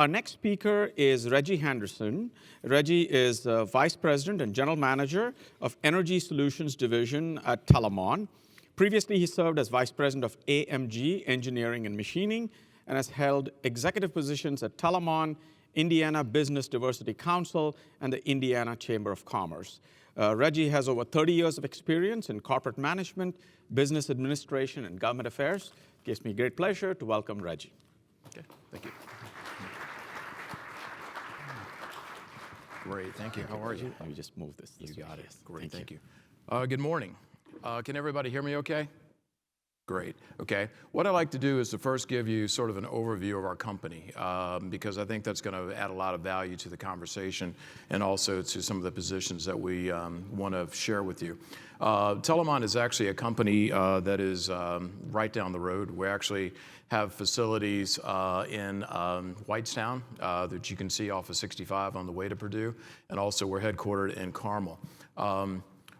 Our next speaker is Reggie Henderson. Reggie is the Vice President and General Manager of Energy Solutions Division at Telamon. Previously, he served as Vice President of AMG, Engineering and Machining, and has held executive positions at Telamon, Indiana Business Diversity Council, and the Indiana Chamber of Commerce. Reggie has over 30 years of experience in corporate management, business administration, and government affairs. It gives me great pleasure to welcome Reggie. Okay, thank you. Great, thank you. How are you? Let me just move this. You got it. Yes. Great, thank you. Good morning. Can everybody hear me okay? Great, okay. What I'd like to do is to first give you sort of an overview of our company because I think that's going to add a lot of value to the conversation and also to some of the positions that we want to share with you. Telamon is actually a company that is right down the road. We actually have facilities in Whitestown that you can see off of 65 on the way to Purdue, and also we're headquartered in Carmel.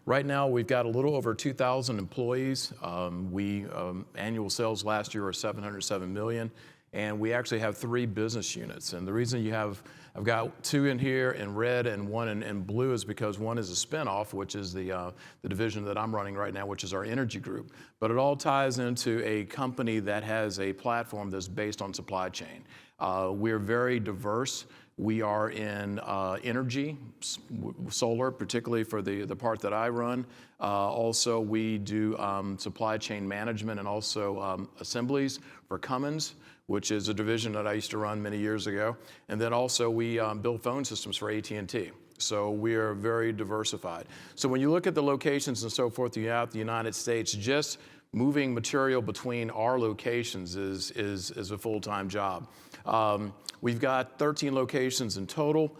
Right now, we've got a little over 2,000 employees. Annual sales last year are $707 million, and we actually have 3 business units. And the reason I've got 2 in here in red and 1 in blue is because one is a spinoff, which is the division that I'm running right now, which is our energy group. But it all ties into a company that has a platform that's based on supply chain. We're very diverse. We are in energy, solar, particularly for the part that I run. Also, we do supply chain management and also assemblies for Cummins, which is a division that I used to run many years ago. And then also we build phone systems for AT&T. So we are very diversified. So when you look at the locations and so forth throughout the United States, just moving material between our locations is a full-time job. We've got 13 locations in total,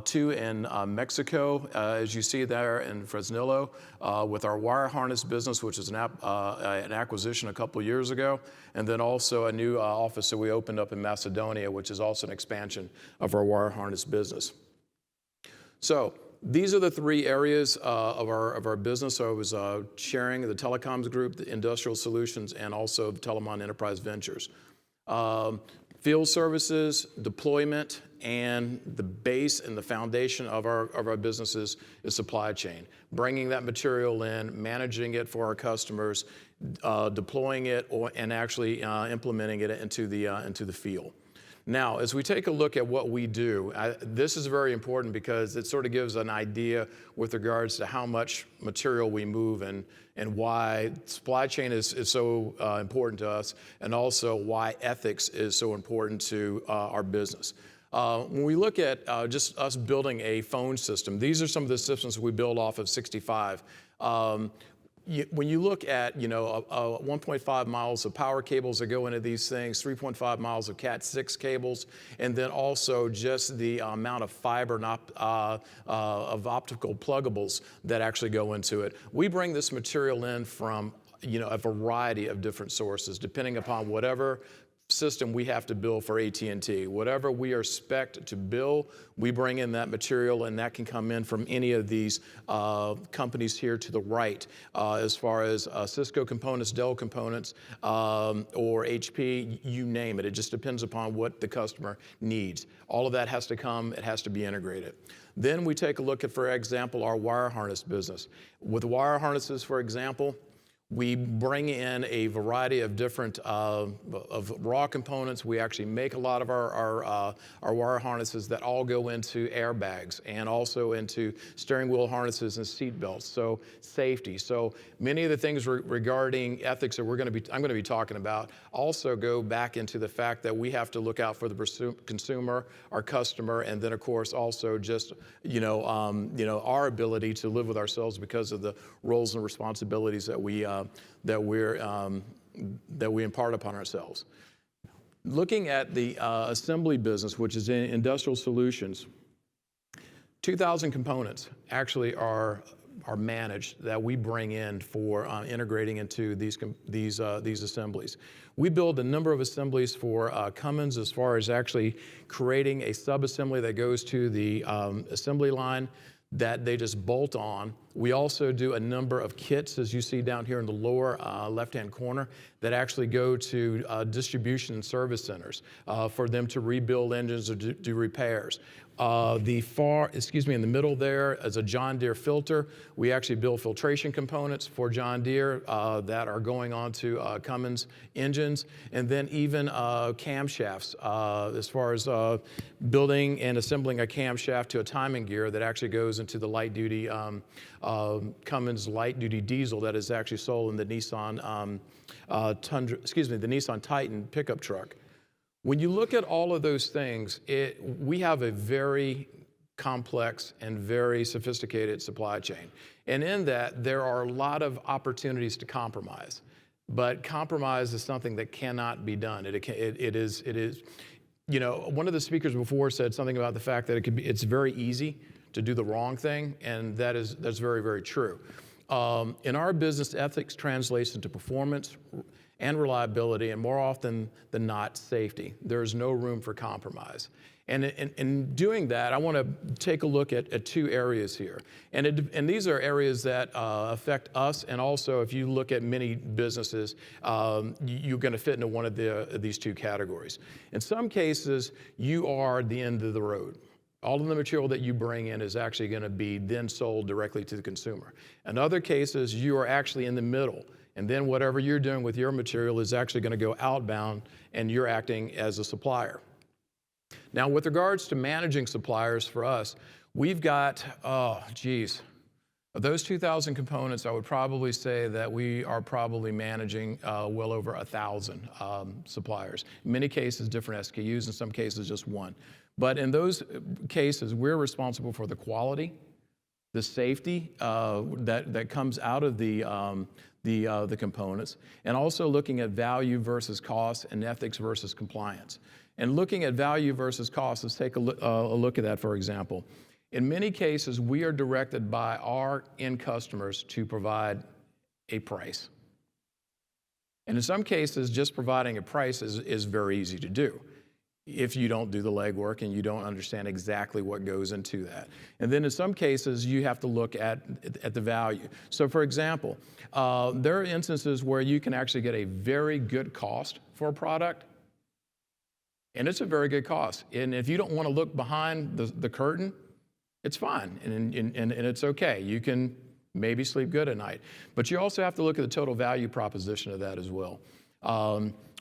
2 in Mexico, as you see there in Fresnillo, with our wire harness business, which is an acquisition a couple years ago, and then also a new office that we opened up in Macedonia, which is also an expansion of our wire harness business. So these are the 3 areas of our business. So I was sharing the telecoms group, the industrial solutions, and also Telamon Enterprise Ventures. Field services, deployment, and the base and the foundation of our businesses is supply chain. Bringing that material in, managing it for our customers, deploying it, and actually implementing it into the field. Now, as we take a look at what we do, this is very important because it sort of gives an idea with regards to how much material we move and why supply chain is so important to us, and also why ethics is so important to our business. When we look at just us building a phone system, these are some of the systems we build off of 65. When you look at 1.5 miles of power cables that go into these things, 3.5 miles of Cat 6 cables, and then also just the amount of fiber and of optical pluggables that actually go into it. We bring this material in from a variety of different sources, depending upon whatever system we have to build for AT&T. Whatever we are spec'd to build, we bring in that material, and that can come in from any of these companies here to the right, as far as Cisco components, Dell components, or HP, you name it. It just depends upon what the customer needs. All of that has to come, it has to be integrated. Then we take a look at, for example, our wire harness business. With wire harnesses, for example, we bring in a variety of different of raw components. We actually make a lot of our wire harnesses that all go into airbags and also into steering wheel harnesses and seat belts. So safety. So many of the things regarding ethics that I'm going to be talking about also go back into the fact that we have to look out for the consumer, our customer, and then of course also just our ability to live with ourselves because of the roles and responsibilities that we impart upon ourselves. Looking at the assembly business, which is in industrial solutions, 2,000 components actually are managed that we bring in for integrating into these assemblies. We build a number of assemblies for Cummins as far as actually creating a sub-assembly that goes to the assembly line that they just bolt on We also do a number of kits, as you see down here in the lower left-hand corner, that actually go to distribution and service centers for them to rebuild engines or do repairs. In the middle there is a John Deere filter. We actually build filtration components for John Deere that are going on to Cummins engines, and then even camshafts, as far as building and assembling a camshaft to a timing gear that actually goes into the light-duty Cummins light-duty diesel that is actually sold in the Nissan the Nissan Titan pickup truck. When you look at all of those things, we have a very complex and very sophisticated supply chain. And in that, there are a lot of opportunities to compromise. But compromise is something that cannot be done. It is, you know, one of the speakers before said something about the fact that it's very easy to do the wrong thing, and that's very, very true. In our business, ethics translates into performance and reliability, and more often than not, safety. There's no room for compromise. And in doing that, I want to take a look at two areas here. And these are areas that affect us, and also if you look at many businesses, you're going to fit into one of these two categories. In some cases, you are the end of the road. All of the material that you bring in is actually going to be then sold directly to the consumer. In other cases, you are actually in the middle. And then whatever you're doing with your material is actually going to go outbound, and you're acting as a supplier. Now, with regards to managing suppliers for us, we've got, of those 2,000 components, I would probably say that we are probably managing well over 1,000 suppliers. In many cases, different SKUs, in some cases, just one. But in those cases, we're responsible for the quality, the safety that comes out of the components, and also looking at value versus cost and ethics versus compliance. And looking at value versus cost, let's take a look at that, for example. In many cases, we are directed by our end customers to provide a price. And in some cases, just providing a price is very easy to do if you don't do the legwork and you don't understand exactly what goes into that. And then in some cases, you have to look at the value. So for example, there are instances where you can actually get a very good cost for a product, and it's a very good cost. And if you don't want to look behind the curtain, it's fine, and it's okay. You can maybe sleep good at night. But you also have to look at the total value proposition of that as well.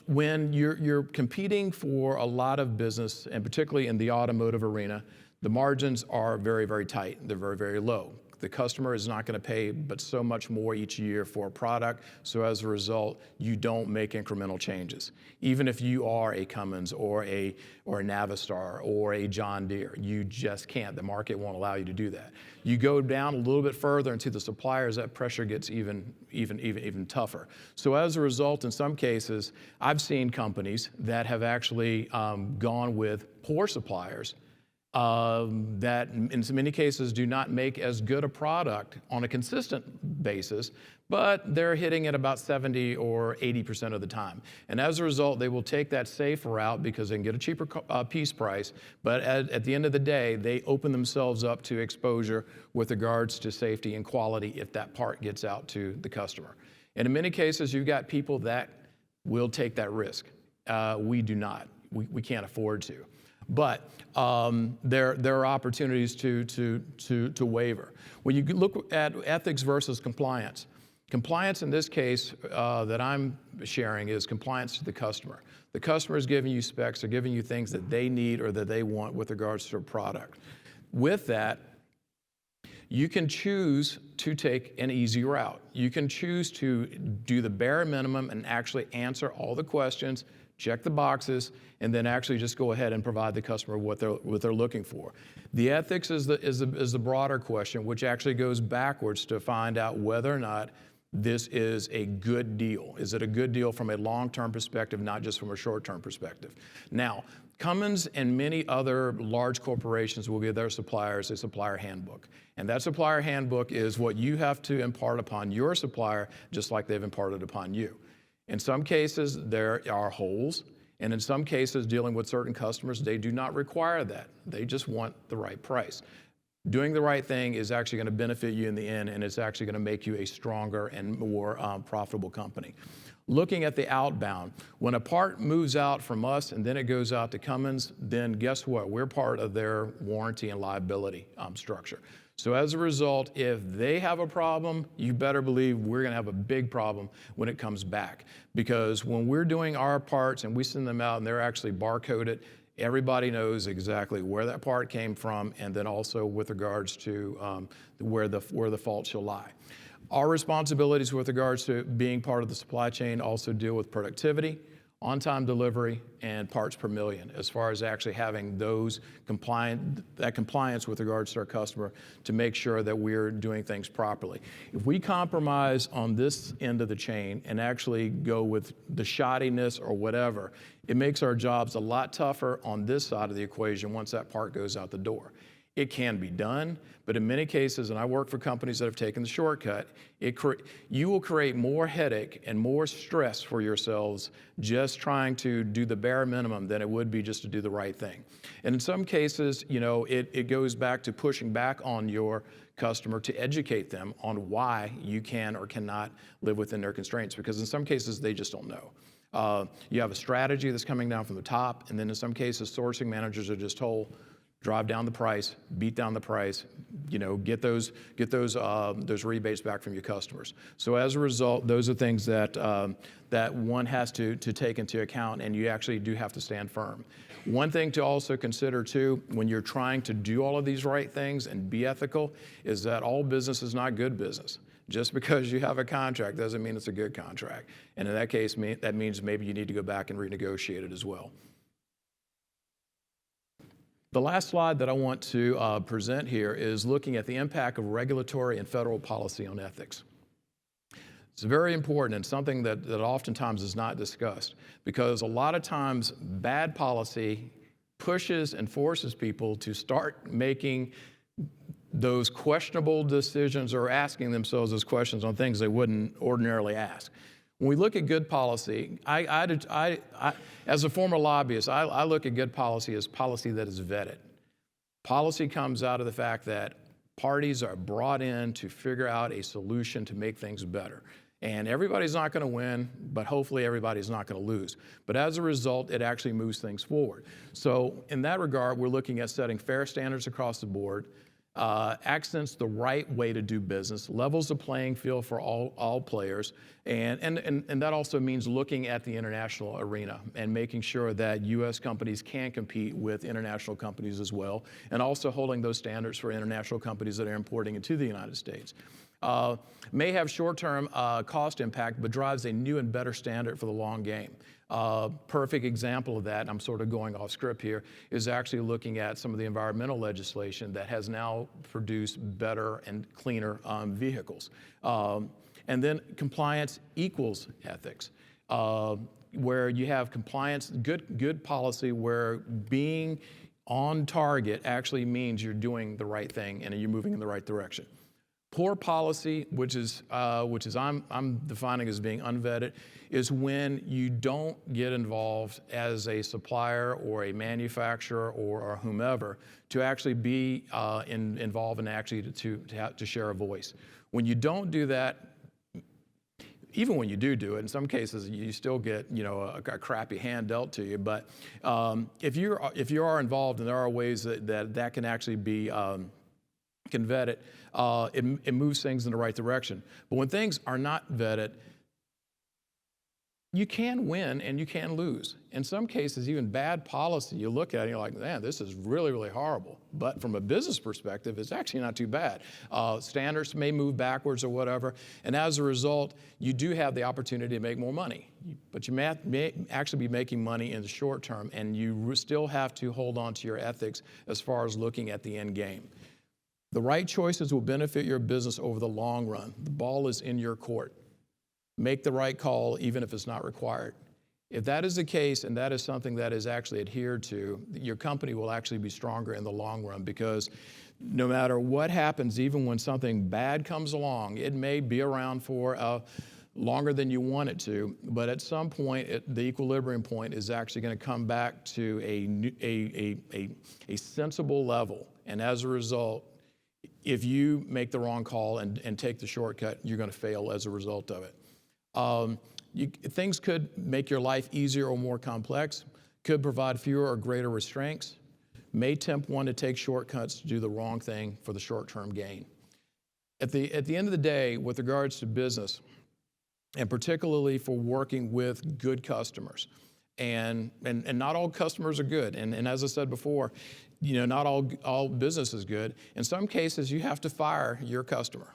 When you're competing for a lot of business, and particularly in the automotive arena, the margins are very, very tight. They're very, very low. The customer is not going to pay but so much more each year for a product, so as a result, you don't make incremental changes. Even if you are a Cummins or a Navistar or a John Deere, you just can't. The market won't allow you to do that. You go down a little bit further into the suppliers, that pressure gets even tougher. So as a result, in some cases, I've seen companies that have actually gone with poor suppliers that in many cases do not make as good a product on a consistent basis, but they're hitting it about 70 or 80% of the time. And as a result, they will take that safe route because they can get a cheaper piece price, but at the end of the day, they open themselves up to exposure with regards to safety and quality if that part gets out to the customer. And in many cases, you've got people that will take that risk. We do not. We can't afford to. But there are opportunities to waiver. When you look at ethics versus compliance, compliance in this case that I'm sharing is compliance to the customer. The customer is giving you specs, they're giving you things that they need or that they want with regards to a product. With that, you can choose to take an easy route. You can choose to do the bare minimum and actually answer all the questions, check the boxes, and then actually just go ahead and provide the customer what they're looking for. The ethics is the broader question, which actually goes backwards to find out whether or not this is a good deal. Is it a good deal from a long-term perspective, not just from a short-term perspective? Now, Cummins and many other large corporations will give their suppliers a supplier handbook. And that supplier handbook is what you have to impart upon your supplier, just like they've imparted upon you. In some cases, there are holes, and in some cases, dealing with certain customers, they do not require that. They just want the right price. Doing the right thing is actually going to benefit you in the end, and it's actually going to make you a stronger and more profitable company. Looking at the outbound, when a part moves out from us and then it goes out to Cummins, then guess what? We're part of their warranty and liability structure. So as a result, if they have a problem, you better believe we're going to have a big problem when it comes back. Because when we're doing our parts and we send them out and they're actually barcoded, everybody knows exactly where that part came from, and then also with regards to where the fault shall lie. Our responsibilities with regards to being part of the supply chain also deal with productivity, on-time delivery, and parts per million, as far as actually having those compliance with regards to our customer to make sure that we're doing things properly. If we compromise on this end of the chain and actually go with the shoddiness or whatever, it makes our jobs a lot tougher on this side of the equation once that part goes out the door. It can be done, but in many cases, and I work for companies that have taken the shortcut, you will create more headache and more stress for yourselves just trying to do the bare minimum than it would be just to do the right thing. And in some cases, it goes back to pushing back on your customer to educate them on why you can or cannot live within their constraints, because in some cases, they just don't know. You have a strategy that's coming down from the top, and then in some cases, sourcing managers are just told, drive down the price, beat down the price, get those rebates back from your customers. So as a result, those are things that one has to take into account, and you actually do have to stand firm. One thing to also consider too, when you're trying to do all of these right things and be ethical, is that all business is not good business. Just because you have a contract doesn't mean it's a good contract. And in that case, that means maybe you need to go back and renegotiate it as well. The last slide that I want to present here is looking at the impact of regulatory and federal policy on ethics. It's very important and something that oftentimes is not discussed, because a lot of times bad policy pushes and forces people to start making those questionable decisions or asking themselves those questions on things they wouldn't ordinarily ask. When we look at good policy, as a former lobbyist, I look at good policy as policy that is vetted. Policy comes out of the fact that parties are brought in to figure out a solution to make things better. And everybody's not going to win, but hopefully everybody's not going to lose. But as a result, it actually moves things forward. So in that regard, we're looking at setting fair standards across the board, accents the right way to do business, levels the playing field for all players, and that also means looking at the international arena and making sure that U.S. companies can compete with international companies as well, and also holding those standards for international companies that are importing into the United States. May have short-term cost impact, but drives a new and better standard for the long game. Perfect example of that, and I'm sort of going off script here, is actually looking at some of the environmental legislation that has now produced better and cleaner vehicles. And then compliance equals ethics, where you have compliance, good policy, where being on target actually means you're doing the right thing and you're moving in the right direction. Poor policy, which is I'm defining as being unvetted, is when you don't get involved as a supplier or a manufacturer or whomever to actually be involved and actually to share a voice. When you don't do that, even when you do it, in some cases you still get a crappy hand dealt to you. But if you are involved, and there are ways that can actually be can vet it, it moves things in the right direction. But when things are not vetted, you can win and you can lose. In some cases, even bad policy, you look at it and you're like, man, this is really, really horrible. But from a business perspective, it's actually not too bad. Standards may move backwards or whatever, and as a result, you do have the opportunity to make more money. But you may actually be making money in the short term, and you still have to hold on to your ethics as far as looking at the end game. The right choices will benefit your business over the long run. The ball is in your court. Make the right call, even if it's not required. If that is the case, and that is something that is actually adhered to, your company will actually be stronger in the long run, because no matter what happens, even when something bad comes along, it may be around for longer than you want it to, but at some point, the equilibrium point is actually going to come back to a sensible level. And as a result, if you make the wrong call and take the shortcut, you're going to fail as a result of it. Things could make your life easier or more complex, could provide fewer or greater restraints, may tempt one to take shortcuts to do the wrong thing for the short-term gain. At the end of the day, with regards to business, and particularly for working with good customers, and not all customers are good, and as I said before, not all business is good. In some cases, you have to fire your customer,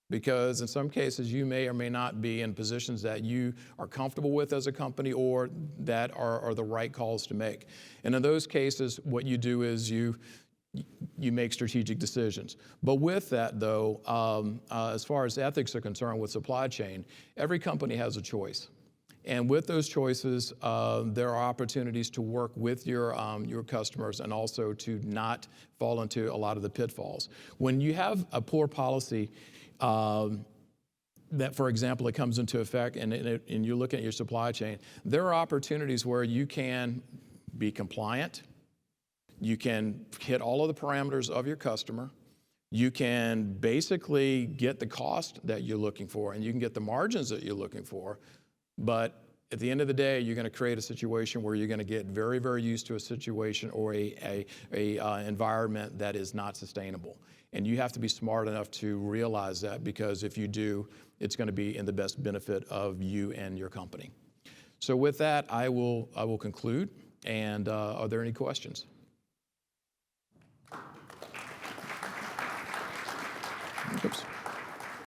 because in some cases you may or may not be in positions that you are comfortable with as a company or that are the right calls to make. And in those cases, what you do is you make strategic decisions. But with that, though, as far as ethics are concerned with supply chain, every company has a choice. And with those choices, there are opportunities to work with your customers and also to not fall into a lot of the pitfalls. When you have a poor policy that, for example, it comes into effect and you look at your supply chain, there are opportunities where you can be compliant, you can hit all of the parameters of your customer, you can basically get the cost that you're looking for, and you can get the margins that you're looking for. But at the end of the day, you're going to create a situation where you're going to get very, very used to a situation or a environment that is not sustainable. And you have to be smart enough to realize that, because if you do, it's going to be in the best benefit of you and your company. So with that, I will conclude. And are there any questions? Oops.